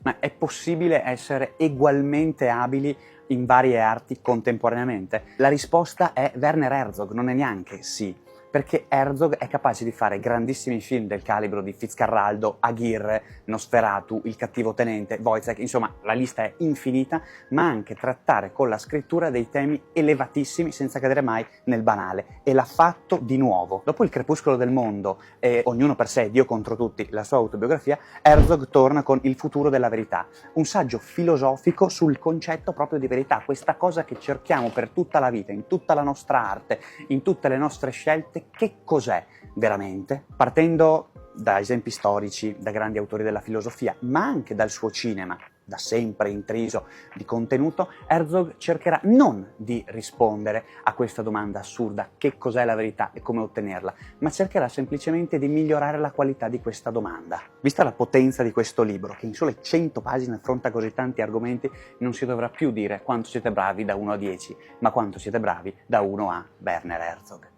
Ma è possibile essere egualmente abili in varie arti contemporaneamente? La risposta è Werner Herzog, non è neanche sì, perché Herzog è capace di fare grandissimi film del calibro di Fitzcarraldo, Aguirre, Nosferatu, Il cattivo tenente, Wojciech, insomma la lista è infinita, ma anche trattare con la scrittura dei temi elevatissimi senza cadere mai nel banale, e l'ha fatto di nuovo. Dopo Il crepuscolo del mondo e Ognuno per sé, Dio contro tutti, la sua autobiografia, Herzog torna con Il futuro della verità, un saggio filosofico sul concetto proprio di verità, questa cosa che cerchiamo per tutta la vita, in tutta la nostra arte, in tutte le nostre scelte. Che cos'è veramente? Partendo da esempi storici, da grandi autori della filosofia, ma anche dal suo cinema, da sempre intriso di contenuto, Herzog cercherà non di rispondere a questa domanda assurda, che cos'è la verità e come ottenerla, ma cercherà semplicemente di migliorare la qualità di questa domanda. Vista la potenza di questo libro, che in sole 100 pagine affronta così tanti argomenti, non si dovrà più dire quanto siete bravi da 1 a 10, ma quanto siete bravi da 1 a Werner Herzog.